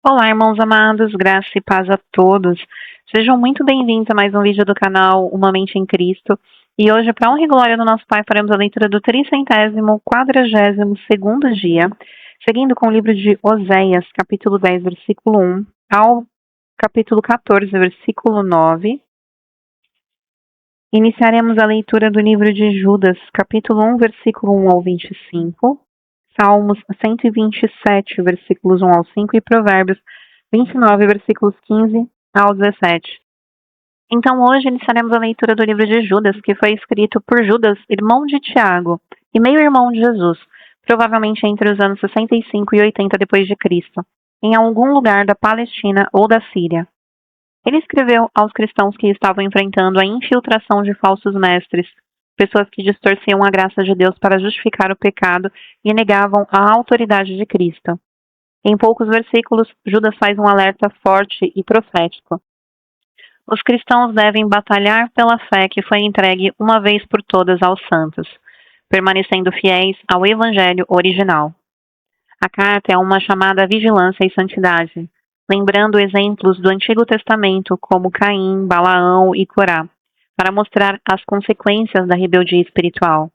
Olá, irmãos amados, graça e paz a todos. Sejam muito bem-vindos a mais um vídeo do canal Uma Mente em Cristo. E hoje, para honra e glória do nosso Pai, faremos a leitura do 342º dia, seguindo com o livro de Oséias, capítulo 10, versículo 1, ao capítulo 14, versículo 9. Iniciaremos a leitura do livro de Judas, capítulo 1, versículo 1 ao 25. Salmos 127, versículos 1 ao 5 e Provérbios 29, versículos 15 ao 17. Então, hoje iniciaremos a leitura do livro de Judas, que foi escrito por Judas, irmão de Tiago e meio-irmão de Jesus, provavelmente entre os anos 65 e 80 depois de Cristo, em algum lugar da Palestina ou da Síria. Ele escreveu aos cristãos que estavam enfrentando a infiltração de falsos mestres, pessoas que distorciam a graça de Deus para justificar o pecado e negavam a autoridade de Cristo. Em poucos versículos, Judas faz um alerta forte e profético. Os cristãos devem batalhar pela fé que foi entregue uma vez por todas aos santos, permanecendo fiéis ao evangelho original. A carta é uma chamada à vigilância e santidade, lembrando exemplos do Antigo Testamento como Caim, Balaão e Corá, para mostrar as consequências da rebeldia espiritual.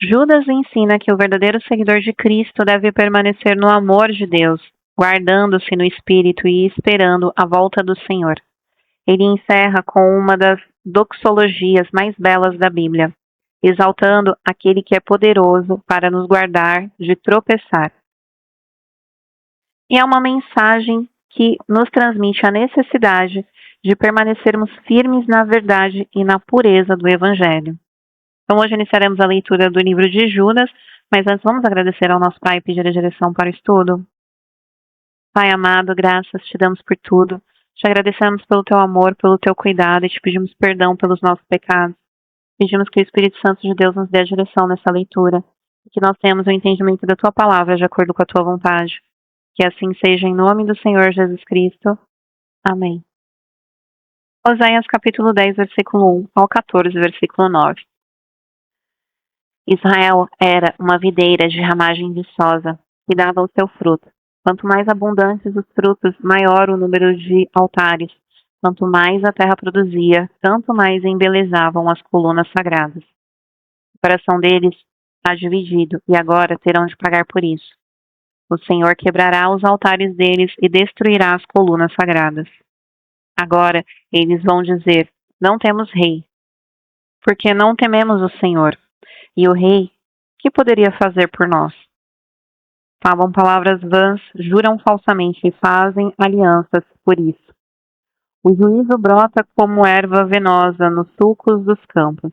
Judas ensina que o verdadeiro seguidor de Cristo deve permanecer no amor de Deus, guardando-se no Espírito e esperando a volta do Senhor. Ele encerra com uma das doxologias mais belas da Bíblia, exaltando aquele que é poderoso para nos guardar de tropeçar. E é uma mensagem que nos transmite a necessidade de permanecermos firmes na verdade e na pureza do Evangelho. Então, hoje iniciaremos a leitura do livro de Judas, mas antes vamos agradecer ao nosso Pai e pedir a direção para o estudo. Pai amado, graças te damos por tudo. Te agradecemos pelo teu amor, pelo teu cuidado e te pedimos perdão pelos nossos pecados. Pedimos que o Espírito Santo de Deus nos dê a direção nessa leitura e que nós tenhamos o entendimento da tua palavra de acordo com a tua vontade. Que assim seja em nome do Senhor Jesus Cristo. Amém. Oséias capítulo 10, versículo 1 ao 14, versículo 9. Israel era uma videira de ramagem viçosa que dava o seu fruto. Quanto mais abundantes os frutos, maior o número de altares. Quanto mais a terra produzia, tanto mais embelezavam as colunas sagradas. O coração deles está dividido e agora terão de pagar por isso. O Senhor quebrará os altares deles e destruirá as colunas sagradas. Agora eles vão dizer: não temos rei, porque não tememos o Senhor. E o rei, que poderia fazer por nós? Falam palavras vãs, juram falsamente e fazem alianças por isso. O juízo brota como erva venosa nos sulcos dos campos.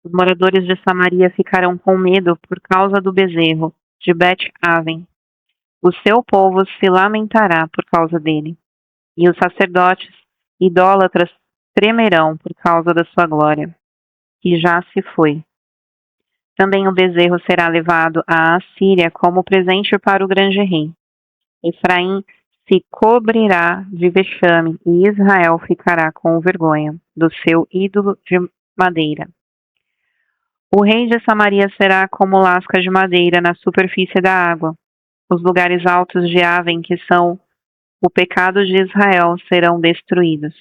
Os moradores de Samaria ficarão com medo por causa do bezerro de Bet-Aven. O seu povo se lamentará por causa dele, e os sacerdotes idólatras tremerão por causa da sua glória, que já se foi. Também o bezerro será levado à Assíria como presente para o grande rei. Efraim se cobrirá de vexame e Israel ficará com vergonha do seu ídolo de madeira. O rei de Samaria será como lasca de madeira na superfície da água. Os lugares altos de Aven, que são o pecado de Israel, serão destruídos.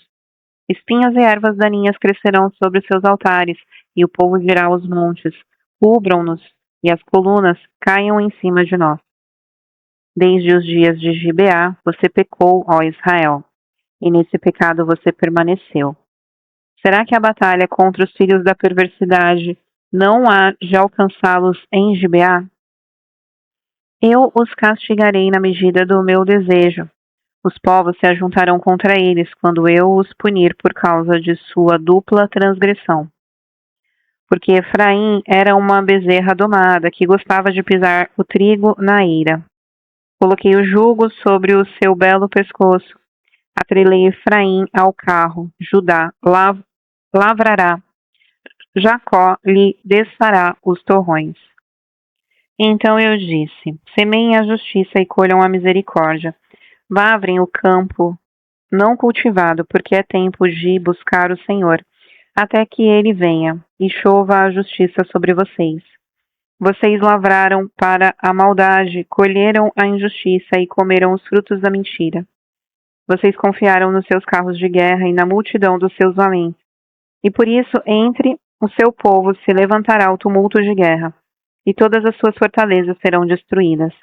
Espinhos e ervas daninhas crescerão sobre seus altares, e o povo dirá aos montes: cubram-nos, e as colunas caiam em cima de nós. Desde os dias de Gibeá, você pecou, ó Israel, e nesse pecado você permaneceu. Será que a batalha contra os filhos da perversidade não há de alcançá-los em Gibeá? Eu os castigarei na medida do meu desejo. Os povos se ajuntarão contra eles quando eu os punir por causa de sua dupla transgressão. Porque Efraim era uma bezerra domada que gostava de pisar o trigo na eira. Coloquei o jugo sobre o seu belo pescoço. Atrelei Efraim ao carro. Judá lavrará. Jacó lhe desfará os torrões. Então eu disse: semeiem a justiça e colham a misericórdia. Lavrem o campo não cultivado, porque é tempo de buscar o Senhor, até que ele venha e chova a justiça sobre vocês. Vocês lavraram para a maldade, colheram a injustiça e comeram os frutos da mentira. Vocês confiaram nos seus carros de guerra e na multidão dos seus valentes. E por isso, entre o seu povo se levantará o tumulto de guerra, e todas as suas fortalezas serão destruídas.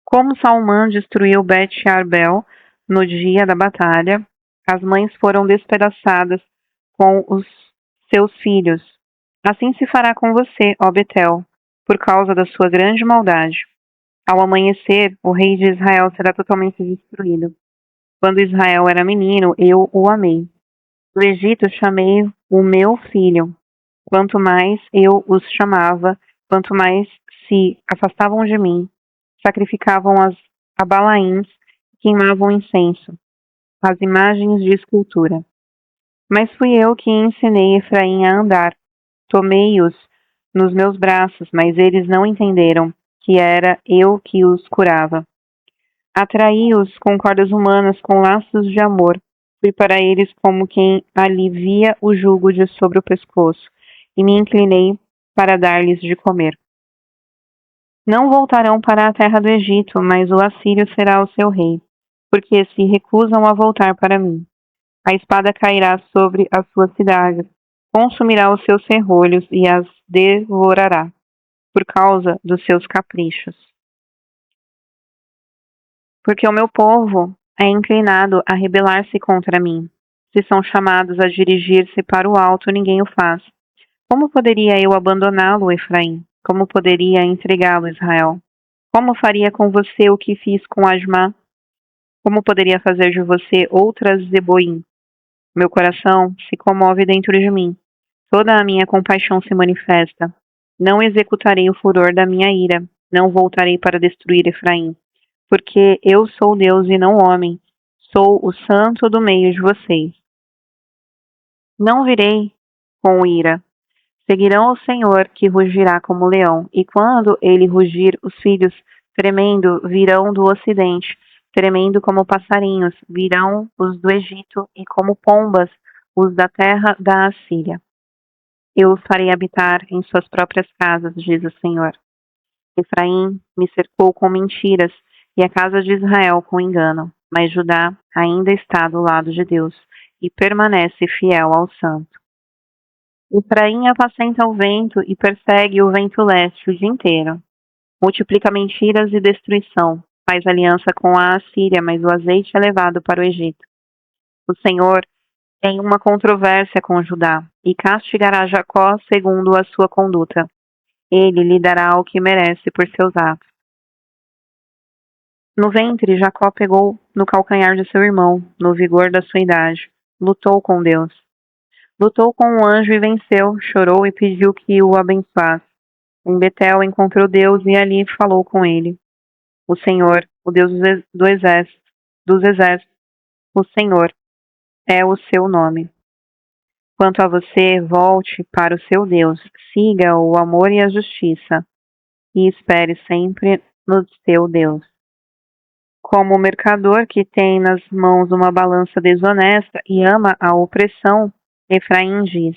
Como Salmã destruiu Bet-Arbel no dia da batalha, as mães foram despedaçadas com os seus filhos. Assim se fará com você, ó Betel, por causa da sua grande maldade. Ao amanhecer, o rei de Israel será totalmente destruído. Quando Israel era menino, eu o amei. Do Egito chamei o meu filho. Quanto mais eu os chamava, quanto mais se afastavam de mim, sacrificavam a Balaíns e queimavam incenso, as imagens de escultura. Mas fui eu que ensinei Efraim a andar. Tomei-os nos meus braços, mas eles não entenderam que era eu que os curava. Atraí-os com cordas humanas, com laços de amor. Fui para eles como quem alivia o jugo de sobre o pescoço, e me inclinei para dar-lhes de comer. Não voltarão para a terra do Egito, mas o assírio será o seu rei, porque se recusam a voltar para mim. A espada cairá sobre as suas cidades, consumirá os seus ferrolhos e as devorará, por causa dos seus caprichos. Porque o meu povo é inclinado a rebelar-se contra mim. Se são chamados a dirigir-se para o alto, ninguém o faz. Como poderia eu abandoná-lo, Efraim? Como poderia entregá-lo, Israel? Como faria com você o que fiz com Asmá? Como poderia fazer de você outra Zeboim? Meu coração se comove dentro de mim. Toda a minha compaixão se manifesta. Não executarei o furor da minha ira. Não voltarei para destruir Efraim. Porque eu sou Deus e não homem. Sou o santo do meio de vocês. Não virei com ira. Seguirão o Senhor, que rugirá como leão. E quando ele rugir, os filhos, tremendo, virão do ocidente. Tremendo como passarinhos, virão os do Egito, e como pombas, os da terra da Assíria. Eu os farei habitar em suas próprias casas, diz o Senhor. Efraim me cercou com mentiras, e a casa de Israel com engano. Mas Judá ainda está do lado de Deus, e permanece fiel ao Santo. Efraim apacenta o vento e persegue o vento leste o dia inteiro. Multiplica mentiras e destruição. Faz aliança com a Assíria, mas o azeite é levado para o Egito. O Senhor tem uma controvérsia com Judá e castigará Jacó segundo a sua conduta. Ele lhe dará o que merece por seus atos. No ventre, Jacó pegou no calcanhar de seu irmão, no vigor da sua idade. Lutou com Deus. Lutou com o anjo e venceu, chorou e pediu que o abençoasse. Em Betel encontrou Deus e ali falou com ele. O Senhor, o Deus dos exércitos, o Senhor é o seu nome. Quanto a você, volte para o seu Deus, siga o amor e a justiça, e espere sempre no seu Deus. Como o mercador que tem nas mãos uma balança desonesta e ama a opressão, Efraim diz: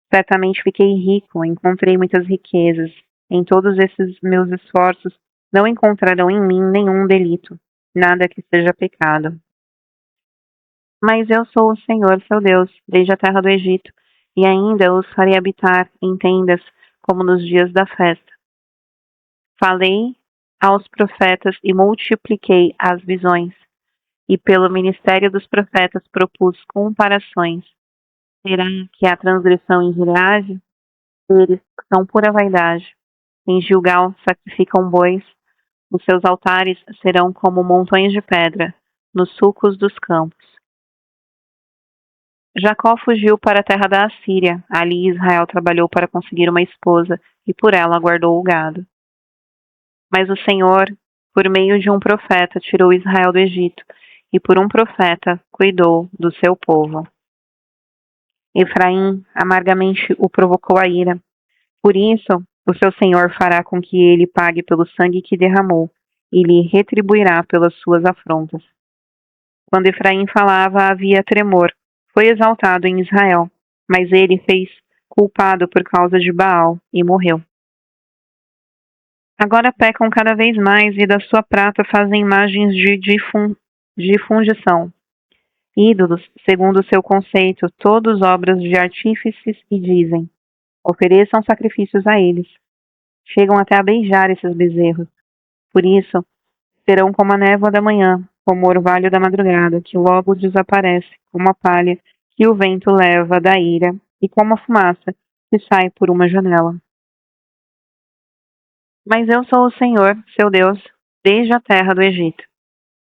certamente fiquei rico, encontrei muitas riquezas. Em todos esses meus esforços, não encontrarão em mim nenhum delito, nada que seja pecado. Mas eu sou o Senhor, seu Deus, desde a terra do Egito, e ainda os farei habitar em tendas, como nos dias da festa. Falei aos profetas e multipliquei as visões, e pelo ministério dos profetas propus comparações. Será que há transgressão em Gileade? Eles são pura vaidade. Em Gilgal sacrificam bois, os seus altares serão como montões de pedra, nos sulcos dos campos. Jacó fugiu para a terra da Assíria. Ali Israel trabalhou para conseguir uma esposa e por ela guardou o gado. Mas o Senhor, por meio de um profeta, tirou Israel do Egito e por um profeta cuidou do seu povo. Efraim amargamente o provocou a ira. Por isso, o seu Senhor fará com que ele pague pelo sangue que derramou e lhe retribuirá pelas suas afrontas. Quando Efraim falava, havia tremor. Foi exaltado em Israel, mas ele fez culpado por causa de Baal, e morreu. Agora pecam cada vez mais e da sua prata fazem imagens de fundição. Ídolos, segundo o seu conceito, todos obras de artífices, e dizem: ofereçam sacrifícios a eles. Chegam até a beijar esses bezerros. Por isso, serão como a névoa da manhã, como o orvalho da madrugada, que logo desaparece, como a palha que o vento leva da ira, e como a fumaça que sai por uma janela. Mas eu sou o Senhor, seu Deus, desde a terra do Egito.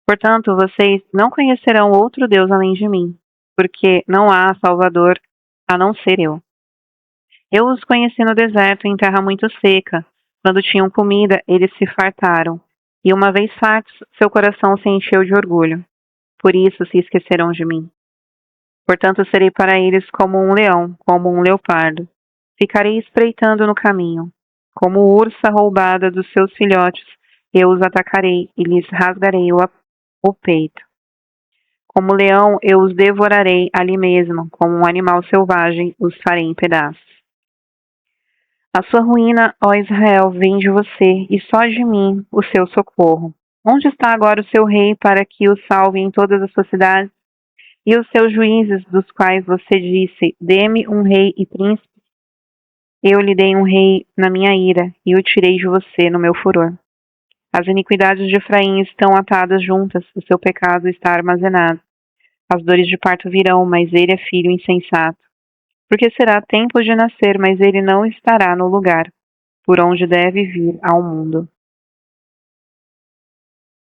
Portanto, vocês não conhecerão outro Deus além de mim, porque não há Salvador a não ser eu. Eu os conheci no deserto, em terra muito seca. Quando tinham comida, eles se fartaram. E uma vez fartos, seu coração se encheu de orgulho. Por isso se esqueceram de mim. Portanto, serei para eles como um leão, como um leopardo. Ficarei espreitando no caminho. Como ursa roubada dos seus filhotes, eu os atacarei e lhes rasgarei o peito. Como leão, eu os devorarei ali mesmo, como um animal selvagem, os farei em pedaços. A sua ruína, ó Israel, vem de você, e só de mim o seu socorro. Onde está agora o seu rei para que o salve em todas as suas cidades? E os seus juízes, dos quais você disse: dê-me um rei e príncipe? Eu lhe dei um rei na minha ira, e o tirei de você no meu furor. As iniquidades de Efraim estão atadas juntas, o seu pecado está armazenado. As dores de parto virão, mas ele é filho insensato. Porque será tempo de nascer, mas ele não estará no lugar por onde deve vir ao mundo.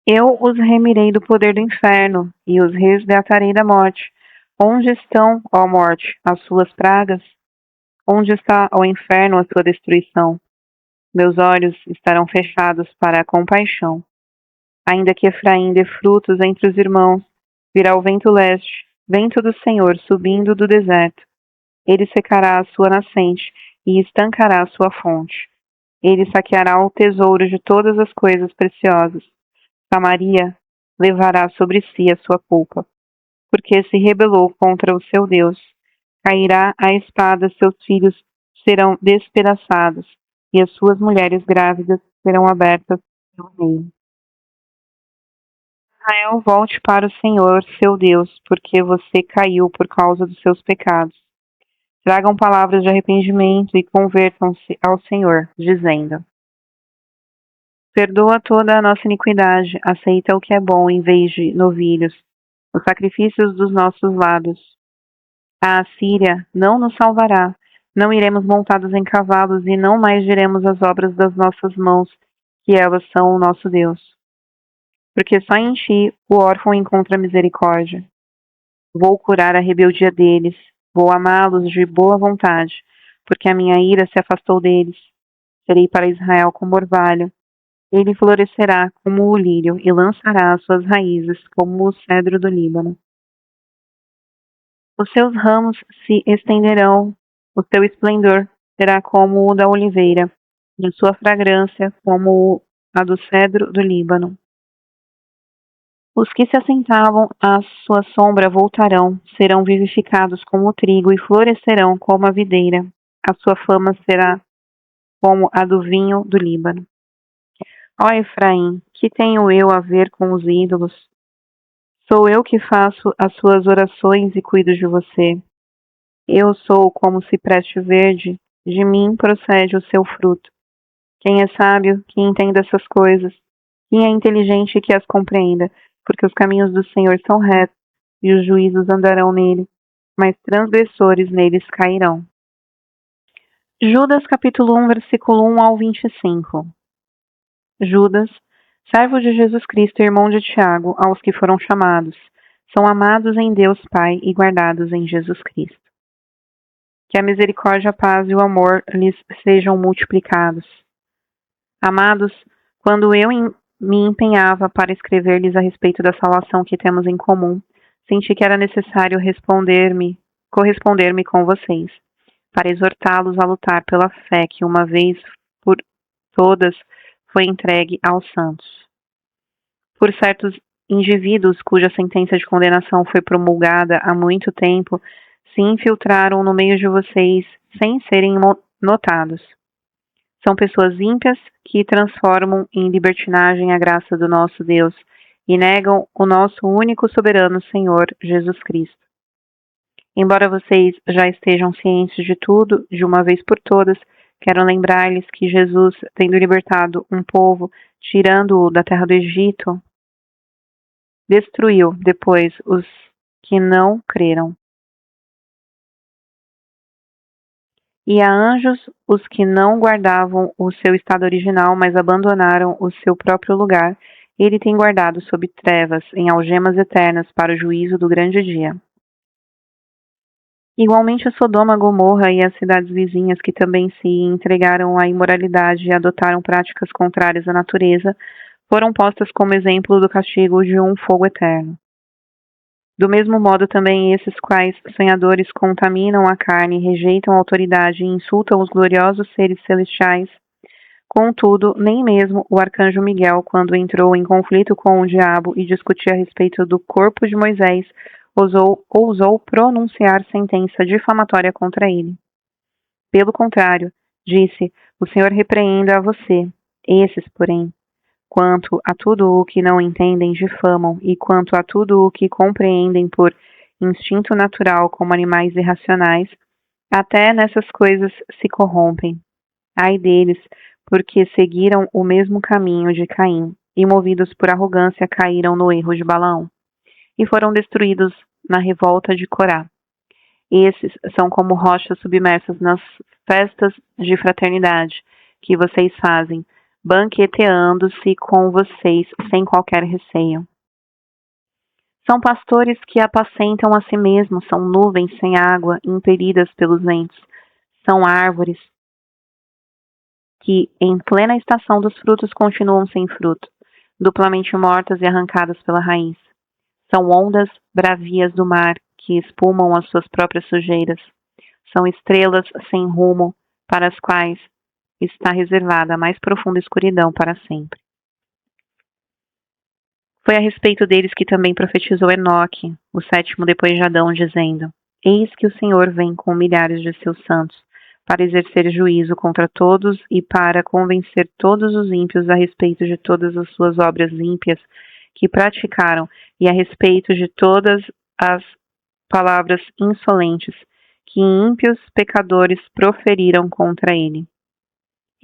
Eu os remirei do poder do inferno e os resgatarei da morte. Onde estão, ó morte, as suas pragas? Onde está, ó inferno, a sua destruição? Meus olhos estarão fechados para a compaixão. Ainda que Efraim dê frutos entre os irmãos, virá o vento leste, vento do Senhor subindo do deserto. Ele secará a sua nascente e estancará a sua fonte. Ele saqueará o tesouro de todas as coisas preciosas. Samaria levará sobre si a sua culpa, porque se rebelou contra o seu Deus. Cairá a espada, seus filhos serão despedaçados, e as suas mulheres grávidas serão abertas pelo meio. Israel, volte para o Senhor, seu Deus, porque você caiu por causa dos seus pecados. Tragam palavras de arrependimento e convertam-se ao Senhor, dizendo: perdoa toda a nossa iniquidade, aceita o que é bom em vez de novilhos, os sacrifícios dos nossos lados. A Assíria não nos salvará, não iremos montados em cavalos e não mais diremos as obras das nossas mãos, que elas são o nosso Deus. Porque só em ti o órfão encontra misericórdia. Vou curar a rebeldia deles, vou amá-los de boa vontade, porque a minha ira se afastou deles. Serei para Israel como orvalho. Ele florescerá como o lírio e lançará as suas raízes como o cedro do Líbano. Os seus ramos se estenderão, o seu esplendor será como o da oliveira, e a sua fragrância como a do cedro do Líbano. Os que se assentavam à sua sombra voltarão, serão vivificados como o trigo e florescerão como a videira. A sua fama será como a do vinho do Líbano. Ó Efraim, que tenho eu a ver com os ídolos? Sou eu que faço as suas orações e cuido de você. Eu sou como cipreste verde, de mim procede o seu fruto. Quem é sábio, que entenda essas coisas, quem é inteligente que as compreenda, porque os caminhos do Senhor são retos, e os juízos andarão nele, mas transgressores neles cairão. Judas capítulo 1, versículo 1 ao 25. Judas, servo de Jesus Cristo e irmão de Tiago, aos que foram chamados, são amados em Deus Pai e guardados em Jesus Cristo. Que a misericórdia, a paz e o amor lhes sejam multiplicados. Amados, quando eu me empenhava para escrever-lhes a respeito da salvação que temos em comum, senti que era necessário corresponder-me com vocês, para exortá-los a lutar pela fé que uma vez por todas foi entregue aos santos. Por certos indivíduos cuja sentença de condenação foi promulgada há muito tempo, se infiltraram no meio de vocês sem serem notados. São pessoas ímpias que transformam em libertinagem a graça do nosso Deus e negam o nosso único soberano Senhor, Jesus Cristo. Embora vocês já estejam cientes de tudo, de uma vez por todas, quero lembrar-lhes que Jesus, tendo libertado um povo, tirando-o da terra do Egito, destruiu depois os que não creram. E a anjos os que não guardavam o seu estado original, mas abandonaram o seu próprio lugar, ele tem guardado sob trevas, em algemas eternas, para o juízo do grande dia. Igualmente Sodoma, Gomorra e as cidades vizinhas que também se entregaram à imoralidade e adotaram práticas contrárias à natureza, foram postas como exemplo do castigo de um fogo eterno. Do mesmo modo também esses quais sonhadores contaminam a carne, rejeitam a autoridade e insultam os gloriosos seres celestiais. Contudo, nem mesmo o arcanjo Miguel, quando entrou em conflito com o diabo e discutia a respeito do corpo de Moisés, ousou pronunciar sentença difamatória contra ele. Pelo contrário, disse: o Senhor repreenda a você. Esses, porém, quanto a tudo o que não entendem, difamam, e quanto a tudo o que compreendem por instinto natural como animais irracionais, até nessas coisas se corrompem. Ai deles, porque seguiram o mesmo caminho de Caim, e movidos por arrogância caíram no erro de Balaão, e foram destruídos na revolta de Corá. Esses são como rochas submersas nas festas de fraternidade que vocês fazem, banqueteando-se com vocês sem qualquer receio. São pastores que apacentam a si mesmos, são nuvens sem água, impelidas pelos ventos. São árvores que, em plena estação dos frutos, continuam sem fruto, duplamente mortas e arrancadas pela raiz. São ondas bravias do mar que espumam as suas próprias sujeiras. São estrelas sem rumo, para as quais está reservada a mais profunda escuridão para sempre. Foi a respeito deles que também profetizou Enoque, o sétimo depois de Adão, dizendo: Eis que o Senhor vem com milhares de seus santos, para exercer juízo contra todos e para convencer todos os ímpios a respeito de todas as suas obras ímpias que praticaram e a respeito de todas as palavras insolentes que ímpios pecadores proferiram contra ele.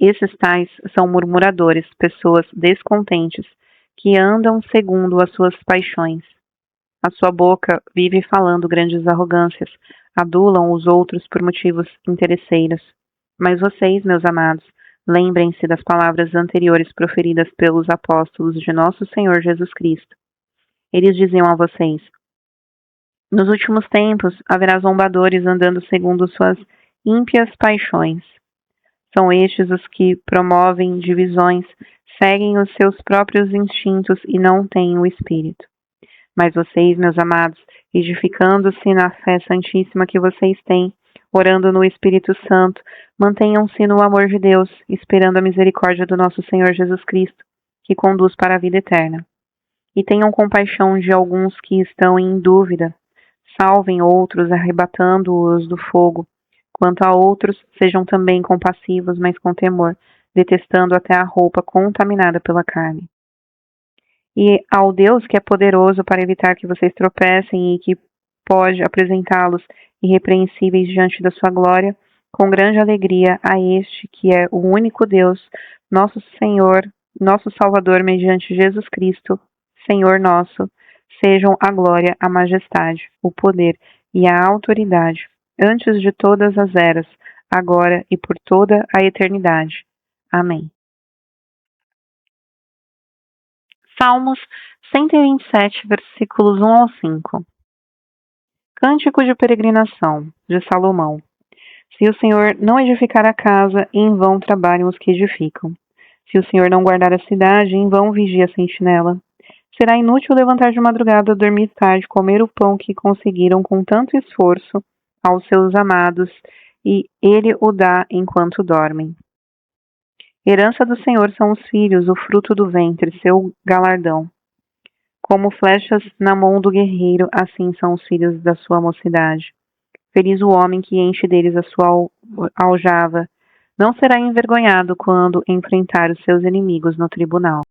Esses tais são murmuradores, pessoas descontentes, que andam segundo as suas paixões. A sua boca vive falando grandes arrogâncias, adulam os outros por motivos interesseiros. Mas vocês, meus amados, lembrem-se das palavras anteriores proferidas pelos apóstolos de nosso Senhor Jesus Cristo. Eles diziam a vocês: nos últimos tempos haverá zombadores andando segundo suas ímpias paixões. São estes os que promovem divisões, seguem os seus próprios instintos e não têm o Espírito. Mas vocês, meus amados, edificando-se na fé santíssima que vocês têm, orando no Espírito Santo, mantenham-se no amor de Deus, esperando a misericórdia do nosso Senhor Jesus Cristo, que conduz para a vida eterna. E tenham compaixão de alguns que estão em dúvida, salvem outros, arrebatando-os do fogo. Quanto a outros, sejam também compassivos, mas com temor, detestando até a roupa contaminada pela carne. E ao Deus que é poderoso para evitar que vocês tropecem e que pode apresentá-los irrepreensíveis diante da sua glória, com grande alegria a este que é o único Deus, nosso Senhor, nosso Salvador, mediante Jesus Cristo, Senhor nosso, sejam a glória, a majestade, o poder e a autoridade, antes de todas as eras, agora e por toda a eternidade. Amém. Salmos 127, versículos 1 ao 5. Cântico de peregrinação, de Salomão. Se o Senhor não edificar a casa, em vão trabalham os que edificam. Se o Senhor não guardar a cidade, em vão vigia a sentinela. Será inútil levantar de madrugada, dormir tarde, comer o pão que conseguiram com tanto esforço aos seus amados, e ele o dá enquanto dormem. Herança do Senhor são os filhos, o fruto do ventre, seu galardão. Como flechas na mão do guerreiro, assim são os filhos da sua mocidade. Feliz o homem que enche deles a sua aljava. Não será envergonhado quando enfrentar os seus inimigos no tribunal.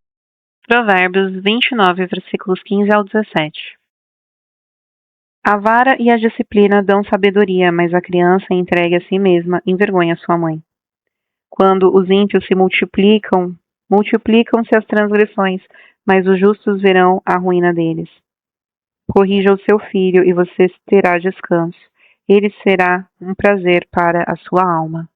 Provérbios 29, versículos 15 ao 17. A vara e a disciplina dão sabedoria, mas a criança entregue a si mesma envergonha sua mãe. Quando os ímpios se multiplicam, multiplicam-se as transgressões, mas os justos verão a ruína deles. Corrija o seu filho e você terá descanso. Ele será um prazer para a sua alma.